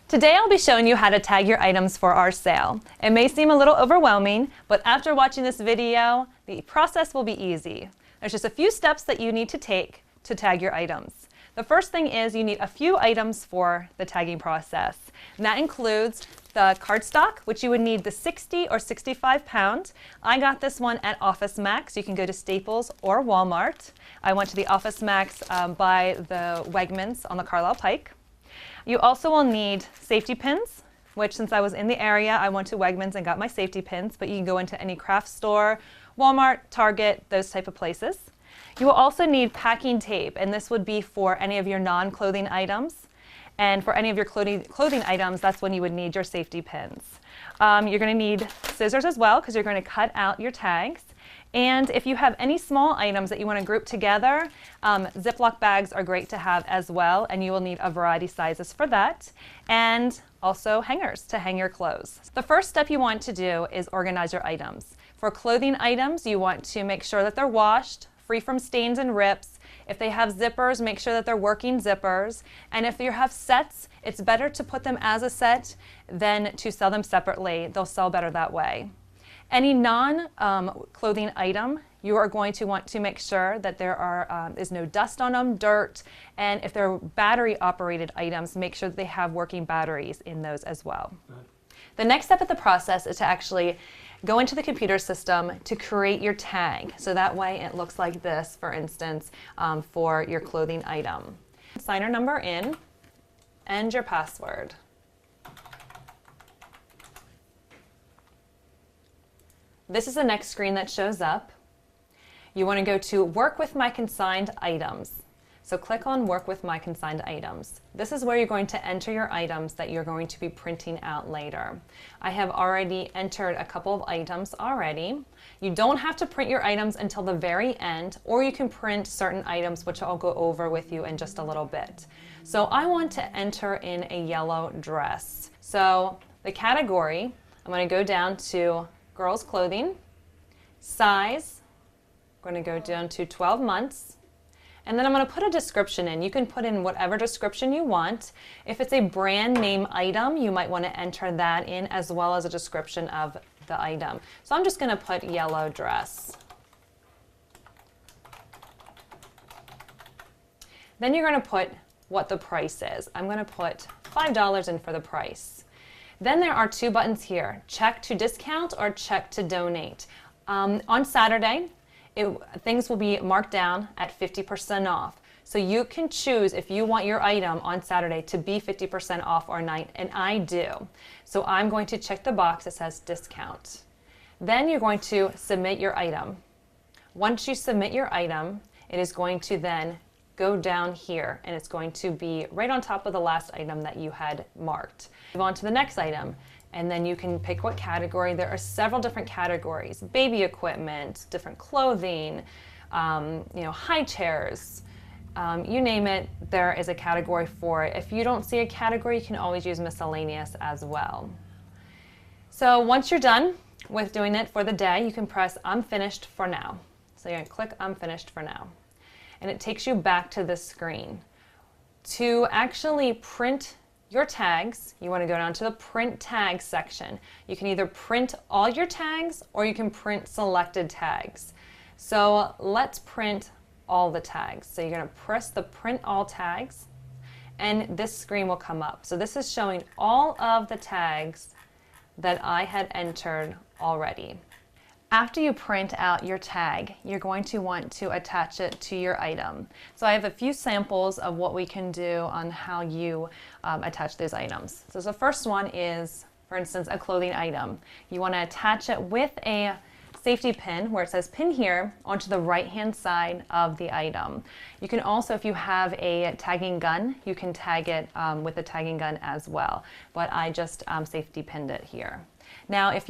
Today I'll be showing you how to tag your items for our sale. It may seem a little overwhelming, but after watching this video, the process will be easy. There's just a few steps that you need to take to tag your items. The first thing is you need a few items for the tagging process. And that includes the cardstock, which you would need the 60 or 65 pound. I got this one at Office Max. You can go to Staples or Walmart. I went to the Office Max by the Wegmans on the Carlisle Pike. You also will need safety pins, which since I was in the area, I went to Wegmans and got my safety pins, but you can go into any craft store, Walmart, Target, those type of places. You will also need packing tape, and this would be for any of your non-clothing items. And for any of your clothing items, that's when you would need your safety pins. You're going to need scissors as well, because you're going to cut out your tags. And if you have any small items that you want to group together, Ziploc bags are great to have as well, and you will need a variety sizes for that. And also hangers to hang your clothes. The first step you want to do is organize your items. For clothing items, you want to make sure that they're washed, free from stains and rips. If they have zippers, make sure that they're working zippers. And if you have sets, it's better to put them as a set than to sell them separately. They'll sell better that way. Any non-clothing item, you are going to want to make sure that there is no dust on them, dirt, and if they're battery-operated items, make sure that they have working batteries in those as well. The next step of the process is to actually go into the computer system to create your tag. So that way it looks like this, for instance, for your clothing item. Signer number in and your password. This is the next screen that shows up. You want to go to Work with My Consigned Items. So click on Work with My Consigned Items. This is where you're going to enter your items that you're going to be printing out later. I have already entered a couple of items already. You don't have to print your items until the very end, or you can print certain items, which I'll go over with you in just a little bit. So I want to enter in a yellow dress. So the category, I'm going to go down to girls clothing, size, I'm going to go down to 12 months, and then I'm going to put a description in. You can put in whatever description you want. If it's a brand name item, you might want to enter that in as well as a description of the item. So I'm just going to put yellow dress. Then you're going to put what the price is. I'm going to put $5 in for the price. Then there are two buttons here, check to discount or check to donate. On Saturday, things will be marked down at 50% off. So you can choose if you want your item on Saturday to be 50% off or not, and I do. So I'm going to check the box that says discount. Then you're going to submit your item. Once you submit your item, it is going to then go down here, and it's going to be right on top of the last item that you had marked. Move on to the next item, and then you can pick what category. There are several different categories: baby equipment, different clothing, high chairs, you name it, there is a category for it. If you don't see a category, you can always use miscellaneous as well. So once you're done with doing it for the day, you can press I'm finished for now. So you're going to click I'm finished for now. And it takes you back to this screen. To actually print your tags, you want to go down to the print tag section. You can either print all your tags or you can print selected tags. So let's print all the tags. So you're going to press the print all tags and this screen will come up. So this is showing all of the tags that I had entered already. After you print out your tag, you're going to want to attach it to your item. So I have a few samples of what we can do on how you attach those items. So the first one is, for instance, a clothing item. You want to attach it with a safety pin where it says pin here onto the right-hand side of the item. You can also, if you have a tagging gun, you can tag it with a tagging gun as well. But I just safety pinned it here. Now, if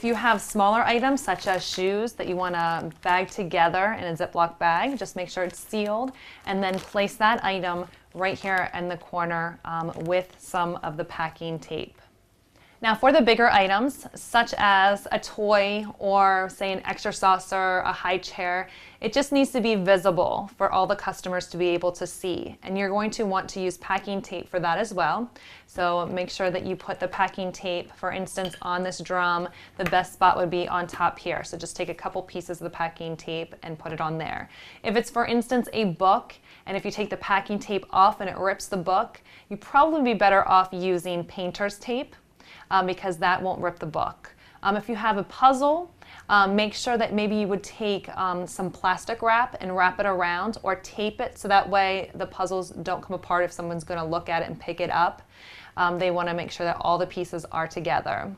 you have smaller items such as shoes that you want to bag together in a Ziploc bag, just make sure it's sealed and then place that item right here in the corner with some of the packing tape. Now for the bigger items, such as a toy or say an extra saucer, a high chair, it just needs to be visible for all the customers to be able to see. And you're going to want to use packing tape for that as well. So make sure that you put the packing tape, for instance, on this drum. The best spot would be on top here. So just take a couple pieces of the packing tape and put it on there. If it's, for instance, a book, and if you take the packing tape off and it rips the book, you'd probably be better off using painter's tape. Because that won't rip the book. If you have a puzzle, make sure that maybe you would take some plastic wrap and wrap it around or tape it so that way the puzzles don't come apart if someone's going to look at it and pick it up. They want to make sure that all the pieces are together.